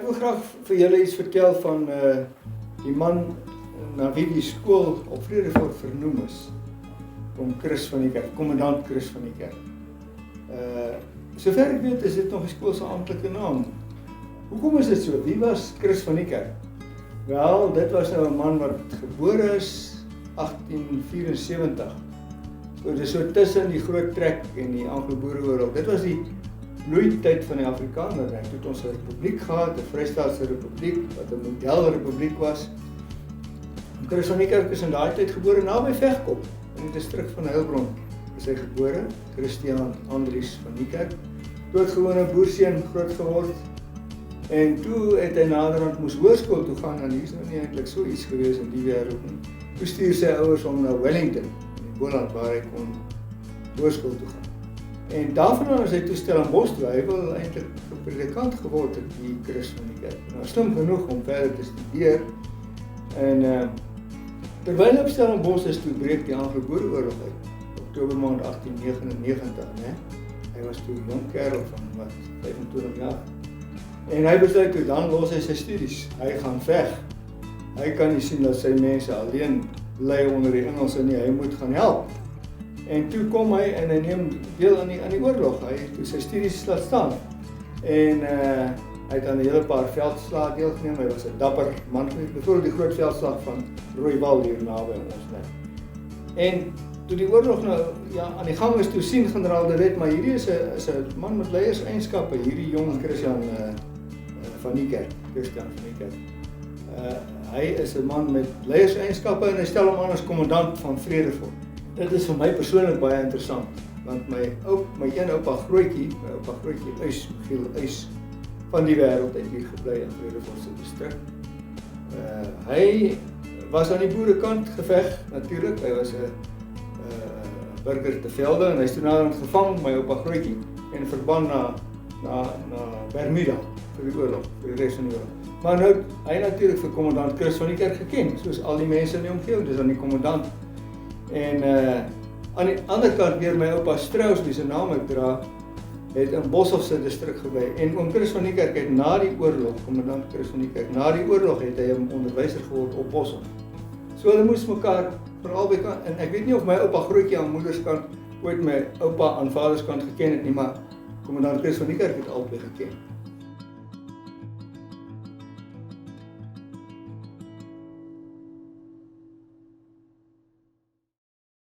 Ek wil graag vir julle iets vertel van die man na wie die skool op Vredefort vernoem is. Om Chris van die Kerk, kommandant Chris van die Kerk. Sover ek weet is dit nog die skool se amptelike naam. Hoekom is dit so? Wie was Chris van die Kerk? Wel, dit was nou 'n man wat gebore is 1874. So dit is so tussen die Groot Trek en die Anglo-Boereoorlog. Dit was die bloeityd van die Afrikaner. Toe het ons 'n republiek gehad, 'n Vrystaatse republiek wat 'n modelrepubliek was. Chris van die Kerk is in daai tyd gebore naby Vegkop in die distrik van Heilbron. Is hy gebore, Christian Andries van die Kerk. Doodgewone boerseun, groot geword. En toe het hy naderhand moes hoërskool toe gaan en hier is nou nie eintlik so iets gewees in die wêreld nie. Toe stuur sy ouers hom na Wellington, in Boland waar hy kon hoërskool toe gaan. En daarvan is hy toe Stellenbosch toe. Hy wil eintlik 'n predikant geword het, die Chris van die Kerk. Nou slim genoeg om verder te studeer. En terwyl hy op Stellenbosch is, toe breek die Anglo-Boereoorlog uit. Oktober maand 1899, né? Hy was toe 'n jong kerel van wat 25 jaar. En hy besluit toe dan los hy sy studies. Hy gaan veg. Hy kan nie sien dat sy mense alleen ly onder die Engelse nie. Hy moet gaan help. En toe kom hy en hy neem deel aan die oorlog. Hy het toe sy studies laat staan. En hy het aan 'n hele paar veldslae deelgeneem. Hy was 'n dapper man gewees. Byvoorbeeld die groot veldslag van Rooiwal hier naby ons net. En toe die oorlog nou aan die gang is, toe sien generaal de Wet, maar hierdie is 'n man met leierseienskappe, hierdie jong Christian van die Kerk, Christian van die Kerk. Hy is 'n man met leierseienskappe en hy stel hom aan as kommandant van Vredefort. Dit is vir my persoonlik baie interessant, want my een oupa grootjie, Uys, Michiel Uys, van die wêreld het hier gebly in Vredefort se distrik. Hy was aan die boerekant geveg, natuurlik. Hy was 'n burger te velde en hy is toe naderhand gevang, my oupa grootjie, en verban na Bermuda vir die oorlog, vir die res van die oorlog. Maar nou, hy natuurlik vir kommandant Chris van die Kerk geken, soos al die mense in die omgewing, dis aan die kommandant. En aan die ander kant weer my oupa Strauss, wie se naam ek dra, het in Boshoff se distrik gebly. En oom Chris van die Kerk het na die oorlog, kommandant Chris van die Kerk, na die oorlog het hy 'n onderwyser geword op Boshoff. So hulle moes mekaar van albei kant, en ek weet nie of my oupa grootjie aan moederskant ooit my oupa aan vaderskant geken het nie, maar kommandant Chris van die Kerk het albei geken.